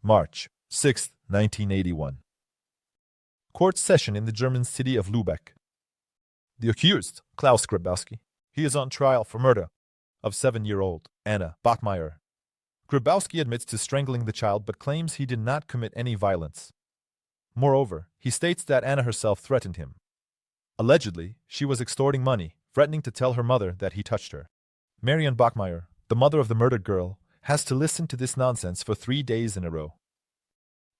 March 6, 1981. Court session in the German city of Lübeck. The accused, Klaus Grabowski, he is on trial for murder of 7-year-old Anna Bachmeier. Grabowski admits to strangling the child but claims he did not commit any violence. Moreover, he states that Anna herself threatened him. Allegedly, she was extorting money, threatening to tell her mother that he touched her. Anna Bachmeier, the mother of the murdered girl, has to listen to this nonsense for 3 days in a row.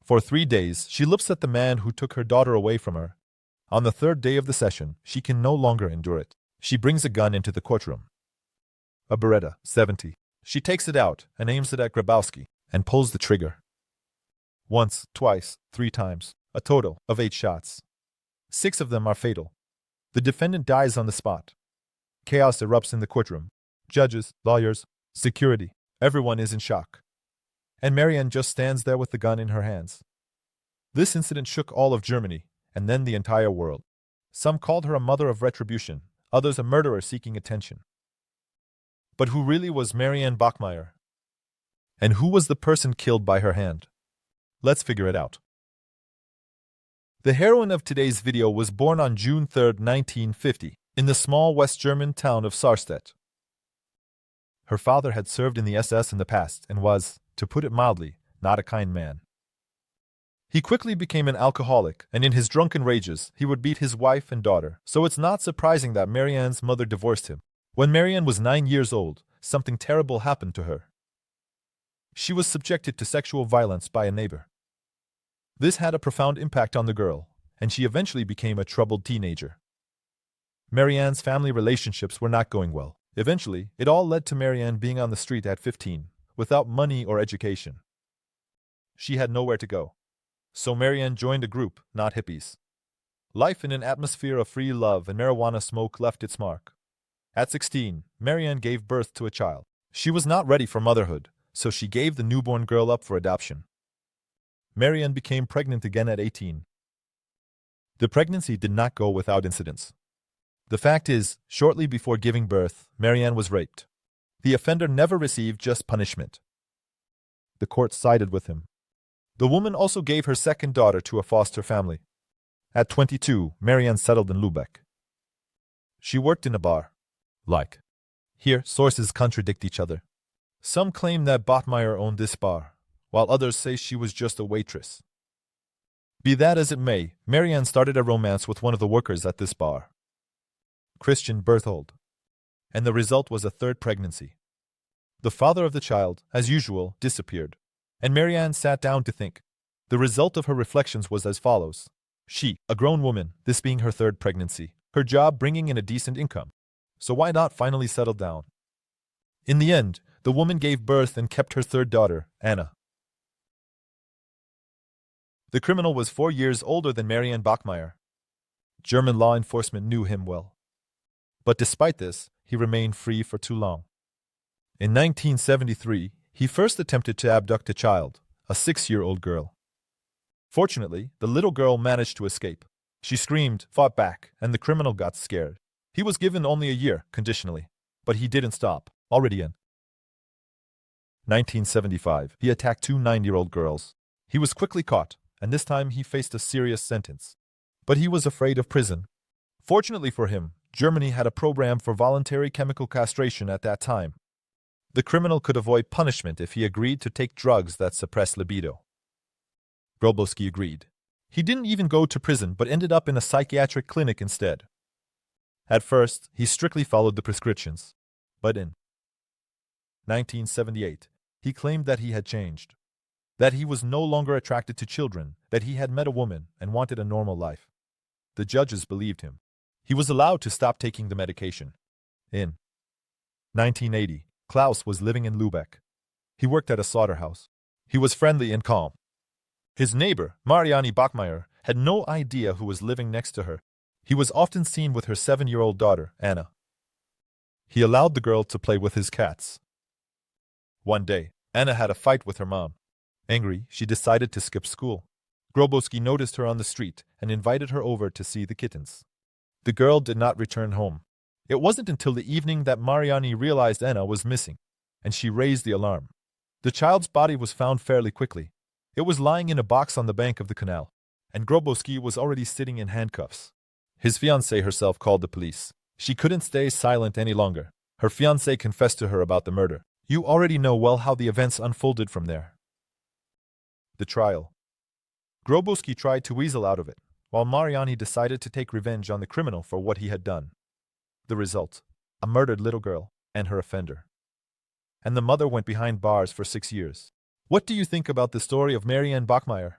For 3 days, she looks at the man who took her daughter away from her. On the 3rd day of the session, she can no longer endure it. She brings a gun into the courtroom. A Beretta 70. She takes it out and aims it at Grabowski and pulls the trigger. Once, twice, 3 times, a total of 8 shots. 6 of them are fatal. The defendant dies on the spot. Chaos erupts in the courtroom. Judges, lawyers, security, everyone is in shock. And Marianne just stands there with the gun in her hands. This incident shook all of Germany, and then the entire world. Some called her a mother of retribution, others a murderer seeking attention. But who really was Anna Bachmeier? And who was the person killed by her hand? Let's figure it out. The heroine of today's video was born on June 3, 1950, in the small West German town of Sarstedt. Her father had served in the SS in the past and was, to put it mildly, not a kind man. He quickly became an alcoholic, and in his drunken rages, he would beat his wife and daughter, so it's not surprising that Marianne's mother divorced him. When Marianne was 9 years old, something terrible happened to her. She was subjected to sexual violence by a neighbor. This had a profound impact on the girl, and she eventually became a troubled teenager. Marianne's family relationships were not going well. Eventually, it all led to Marianne being on the street at 15, without money or education. She had nowhere to go. So Marianne joined a group, not hippies. Life in an atmosphere of free love and marijuana smoke left its mark. At 16, Marianne gave birth to a child. She was not ready for motherhood, so she gave the newborn girl up for adoption. Marianne became pregnant again at 18. The pregnancy did not go without incidents. The fact is, shortly before giving birth, Marianne was raped. The offender never received just punishment. The court sided with him. The woman also gave her second daughter to a foster family. At 22, Marianne settled in Lübeck. She worked in a bar. Here, sources contradict each other. Some claim that Bachmeier owned this bar, while others say she was just a waitress. Be that as it may, Marianne started a romance with one of the workers at this bar, Christian Berthold, and the result was a 3rd pregnancy. The father of the child, as usual, disappeared, and Marianne sat down to think. The result of her reflections was as follows. She, a grown woman, this being her 3rd pregnancy, her job bringing in a decent income. So why not finally settle down? In the end, the woman gave birth and kept her 3rd daughter, Anna. The criminal was 4 years older than Anna Bachmeier. German law enforcement knew him well. But despite this, he remained free for too long. In 1973, he first attempted to abduct a child, a 6-year-old girl. Fortunately, the little girl managed to escape. She screamed, fought back, and the criminal got scared. He was given only a year, conditionally, but he didn't stop, already in 1975, he attacked 2 9-year-old girls. He was quickly caught, and this time he faced a serious sentence. But he was afraid of prison. Fortunately for him, Germany had a program for voluntary chemical castration at that time. The criminal could avoid punishment if he agreed to take drugs that suppress libido. Grabowski agreed. He didn't even go to prison but ended up in a psychiatric clinic instead. At first, he strictly followed the prescriptions. But in 1978, he claimed that he had changed. That he was no longer attracted to children, that he had met a woman and wanted a normal life. The judges believed him. He was allowed to stop taking the medication. In 1980, Klaus was living in Lübeck. He worked at a slaughterhouse. He was friendly and calm. His neighbor, Anna Bachmeier, had no idea who was living next to her. He was often seen with her 7-year-old daughter, Anna. He allowed the girl to play with his cats. One day, Anna had a fight with her mom. Angry, she decided to skip school. Grabowski noticed her on the street and invited her over to see the kittens. The girl did not return home. It wasn't until the evening that Marianne realized Anna was missing, and she raised the alarm. The child's body was found fairly quickly. It was lying in a box on the bank of the canal, and Grabowski was already sitting in handcuffs. His fiancée herself called the police. She couldn't stay silent any longer. Her fiancé confessed to her about the murder. You already know well how the events unfolded from there. The trial. Grabowski tried to weasel out of it, while Mariani decided to take revenge on the criminal for what he had done. The result: a murdered little girl and her offender. And the mother went behind bars for 6 years. What do you think about the story of Anna Bachmeier?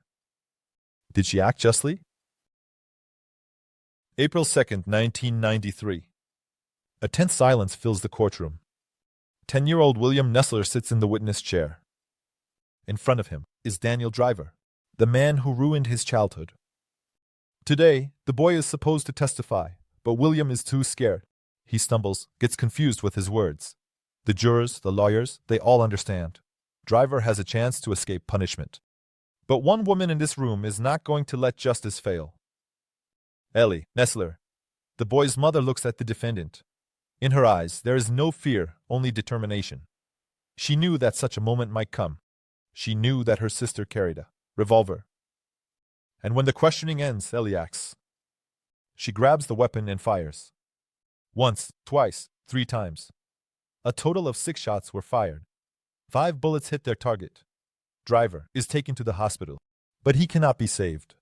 Did she act justly? April 2nd, 1993. A tense silence fills the courtroom. 10-year-old William Nessler sits in the witness chair. In front of him is Daniel Driver, the man who ruined his childhood. Today, the boy is supposed to testify, but William is too scared. He stumbles, gets confused with his words. The jurors, the lawyers, they all understand. Driver has a chance to escape punishment. But one woman in this room is not going to let justice fail. Ellie Nessler. The boy's mother looks at the defendant. In her eyes, there is no fear, only determination. She knew that such a moment might come. She knew that her sister carried a revolver. And when the questioning ends, Ellie acts. She grabs the weapon and fires. Once, twice, 3 times. A total of 6 shots were fired. 5 bullets hit their target. Driver is taken to the hospital, but he cannot be saved.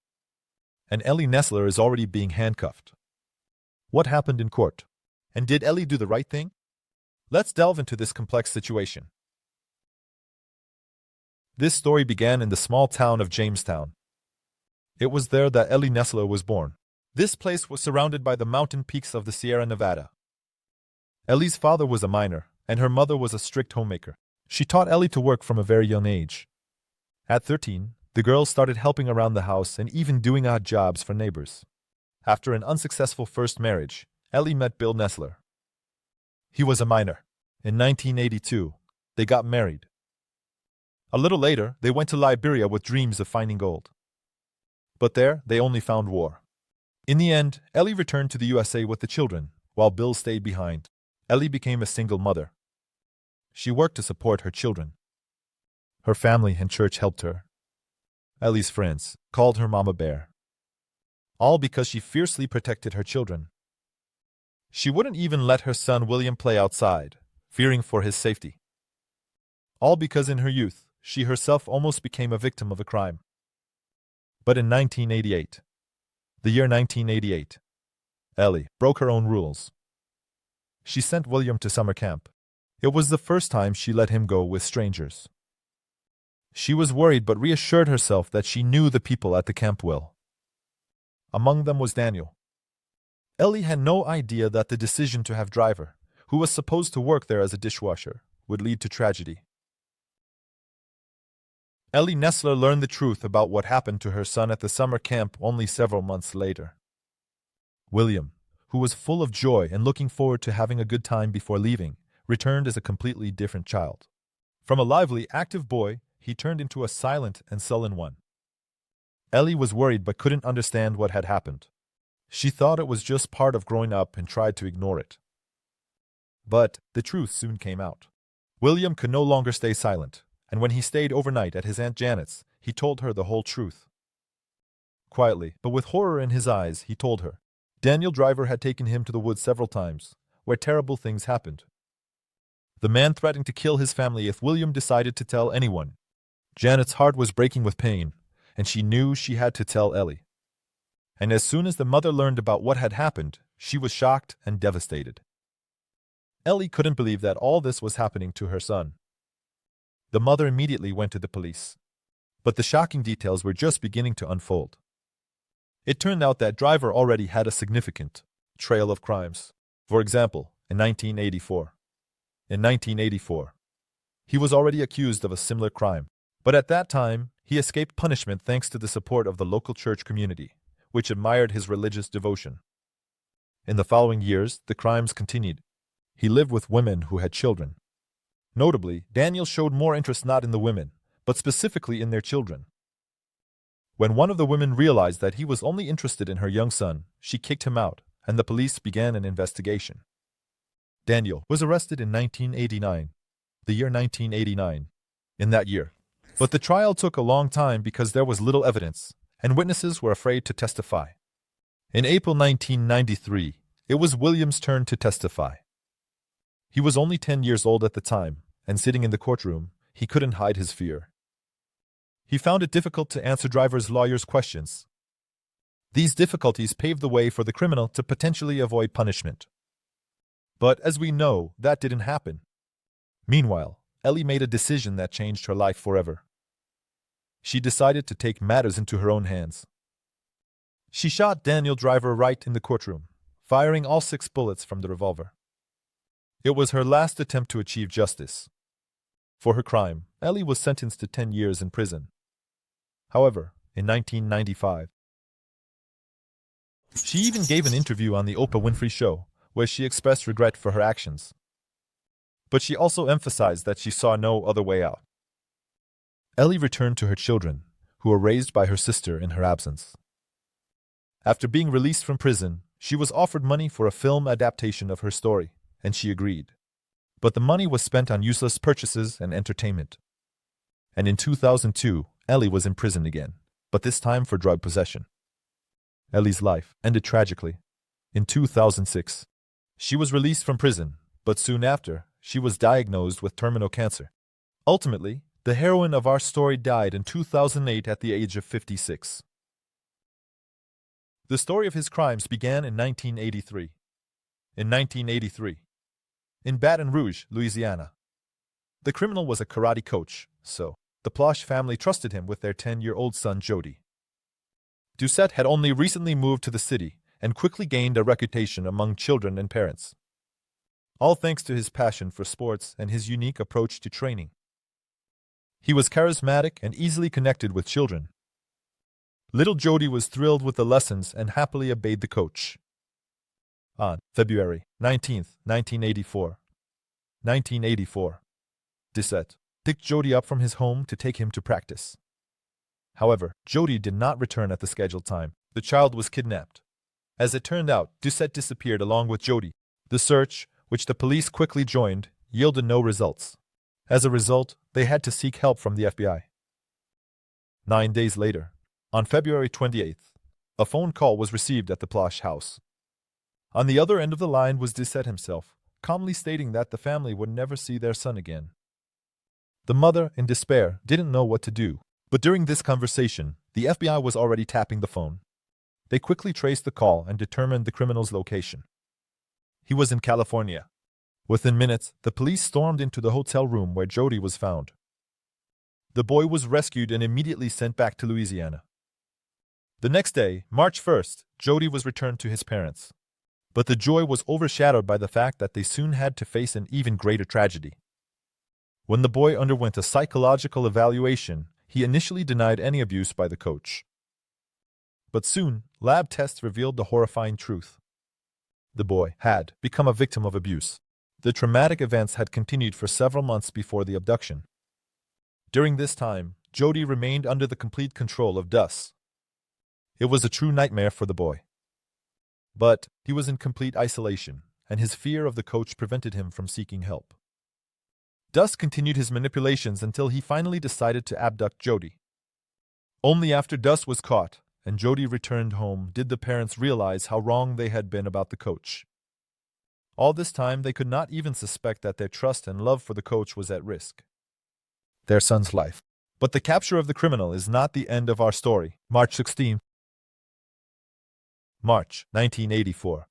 And Ellie Nessler is already being handcuffed. What happened in court? And did Ellie do the right thing? Let's delve into this complex situation. This story began in the small town of Jamestown. It was there that Ellie Nessler was born. This place was surrounded by the mountain peaks of the Sierra Nevada. Ellie's father was a miner, and her mother was a strict homemaker. She taught Ellie to work from a very young age. At 13, the girl started helping around the house and even doing odd jobs for neighbors. After an unsuccessful first marriage, Ellie met Bill Nessler. He was a miner. In 1982, they got married. A little later, they went to Liberia with dreams of finding gold. But there, they only found war. In the end, Ellie returned to the USA with the children, while Bill stayed behind. Ellie became a single mother. She worked to support her children. Her family and church helped her. Ellie's friends called her Mama Bear. All because she fiercely protected her children. She wouldn't even let her son William play outside, fearing for his safety. All because in her youth, she herself almost became a victim of a crime. But in 1988, the year 1988, Ellie broke her own rules. She sent William to summer camp. It was the first time she let him go with strangers. She was worried but reassured herself that she knew the people at the camp well. Among them was Daniel. Ellie had no idea that the decision to have Driver, who was supposed to work there as a dishwasher, would lead to tragedy. Ellie Nessler learned the truth about what happened to her son at the summer camp only several months later. William, who was full of joy and looking forward to having a good time before leaving, returned as a completely different child. From a lively, active boy, he turned into a silent and sullen one. Ellie was worried but couldn't understand what had happened. She thought it was just part of growing up and tried to ignore it. But the truth soon came out. William could no longer stay silent, and when he stayed overnight at his Aunt Janet's, he told her the whole truth. Quietly, but with horror in his eyes, he told her Daniel Driver had taken him to the woods several times, where terrible things happened. The man threatened to kill his family if William decided to tell anyone. Janet's heart was breaking with pain, and she knew she had to tell Ellie. And as soon as the mother learned about what had happened, she was shocked and devastated. Ellie couldn't believe that all this was happening to her son. The mother immediately went to the police. But the shocking details were just beginning to unfold. It turned out that Driver already had a significant trail of crimes. For example, in 1984. In 1984, he was already accused of a similar crime. But at that time, he escaped punishment thanks to the support of the local church community, which admired his religious devotion. In the following years, the crimes continued. He lived with women who had children. Notably, Daniel showed more interest not in the women, but specifically in their children. When one of the women realized that he was only interested in her young son, she kicked him out, and the police began an investigation. Daniel was arrested in 1989, the year 1989. In that year, But the trial took a long time because there was little evidence, and witnesses were afraid to testify. In April 1993, it was William's turn to testify. He was only 10 years old at the time, and sitting in the courtroom, he couldn't hide his fear. He found it difficult to answer driver's lawyers' questions. These difficulties paved the way for the criminal to potentially avoid punishment. But as we know, that didn't happen. Meanwhile, Ellie made a decision that changed her life forever. She decided to take matters into her own hands. She shot Daniel Driver right in the courtroom, firing all 6 bullets from the revolver. It was her last attempt to achieve justice. For her crime, Ellie was sentenced to 10 years in prison. However, in 1995, she even gave an interview on the Oprah Winfrey Show, where she expressed regret for her actions. But she also emphasized that she saw no other way out. Ellie returned to her children, who were raised by her sister in her absence. After being released from prison, she was offered money for a film adaptation of her story, and she agreed. But the money was spent on useless purchases and entertainment. And in 2002, Ellie was in prison again, but this time for drug possession. Ellie's life ended tragically. In 2006, she was released from prison, but soon after, she was diagnosed with terminal cancer. Ultimately, the heroine of our story died in 2008 at the age of 56. The story of his crimes began in 1983. In 1983, in Baton Rouge, Louisiana, the criminal was a karate coach, so the Plosh family trusted him with their 10-year-old son Jody. Doucette had only recently moved to the city and quickly gained a reputation among children and parents. All thanks to his passion for sports and his unique approach to training. He was charismatic and easily connected with children. Little Jody was thrilled with the lessons and happily obeyed the coach. On February 19, 1984, Doucette picked Jody up from his home to take him to practice. However, Jody did not return at the scheduled time. The child was kidnapped. As it turned out, Doucette disappeared along with Jody. The search, which the police quickly joined, yielded no results. As a result, they had to seek help from the FBI. 9 days later, on February 28th, a phone call was received at the Plosh house. On the other end of the line was Doucette himself, calmly stating that the family would never see their son again. The mother, in despair, didn't know what to do. But during this conversation, the FBI was already tapping the phone. They quickly traced the call and determined the criminal's location. He was in California. Within minutes, the police stormed into the hotel room where Jody was found. The boy was rescued and immediately sent back to Louisiana. The next day, March 1st, Jody was returned to his parents. But the joy was overshadowed by the fact that they soon had to face an even greater tragedy. When the boy underwent a psychological evaluation, he initially denied any abuse by the coach. But soon, lab tests revealed the horrifying truth. The boy had become a victim of abuse. The traumatic events had continued for several months before the abduction. During this time, Jody remained under the complete control of Dus. It was a true nightmare for the boy. But he was in complete isolation, and his fear of the coach prevented him from seeking help. Dus continued his manipulations until he finally decided to abduct Jody. Only after Dus was caught and Jody returned home did the parents realize how wrong they had been about the coach. All this time, they could not even suspect that their trust and love for the coach was at risk. Their son's life. But the capture of the criminal is not the end of our story. March 16th. March 1984.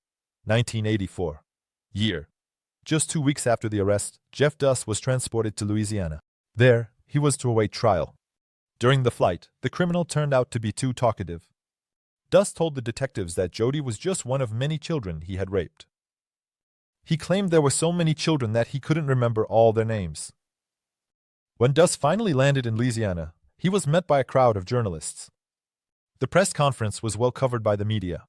1984. Year. Just 2 weeks after the arrest, Jeff Dus was transported to Louisiana. There, he was to await trial. During the flight, the criminal turned out to be too talkative. Dus told the detectives that Jody was just one of many children he had raped. He claimed there were so many children that he couldn't remember all their names. When Dus finally landed in Louisiana, he was met by a crowd of journalists. The press conference was well covered by the media.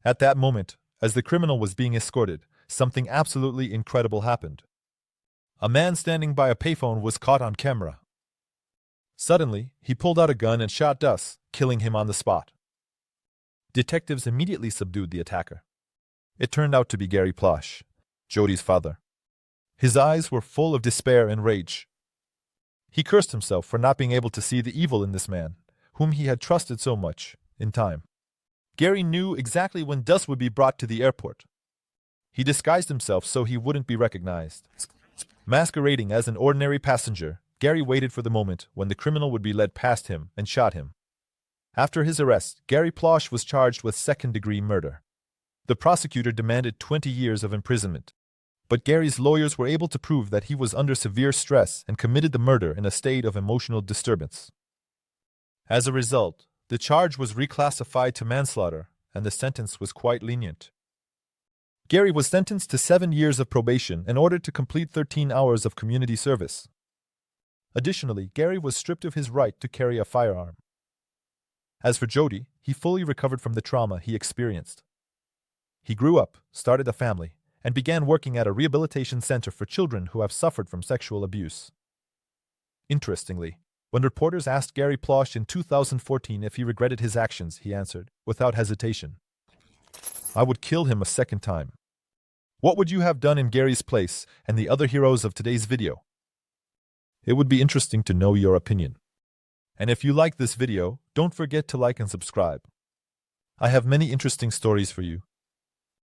At that moment, as the criminal was being escorted, something absolutely incredible happened. A man standing by a payphone was caught on camera. Suddenly, he pulled out a gun and shot Dus, killing him on the spot. Detectives immediately subdued the attacker. It turned out to be Gary Plosh, Jody's father. His eyes were full of despair and rage. He cursed himself for not being able to see the evil in this man, whom he had trusted so much, in time. Gary knew exactly when Dus would be brought to the airport. He disguised himself so he wouldn't be recognized. Masquerading as an ordinary passenger, Gary waited for the moment when the criminal would be led past him and shot him. After his arrest, Gary Plosh was charged with second-degree murder. The prosecutor demanded 20 years of imprisonment, but Gary's lawyers were able to prove that he was under severe stress and committed the murder in a state of emotional disturbance. As a result, the charge was reclassified to manslaughter, and the sentence was quite lenient. Gary was sentenced to 7 years of probation and ordered to complete 13 hours of community service. Additionally, Gary was stripped of his right to carry a firearm. As for Jody, he fully recovered from the trauma he experienced. He grew up, started a family, and began working at a rehabilitation center for children who have suffered from sexual abuse. Interestingly, when reporters asked Gary Plosh in 2014 if he regretted his actions, he answered, without hesitation, "I would kill him a second time." What would you have done in Gary's place and the other heroes of today's video? It would be interesting to know your opinion. And if you like this video, don't forget to like and subscribe. I have many interesting stories for you,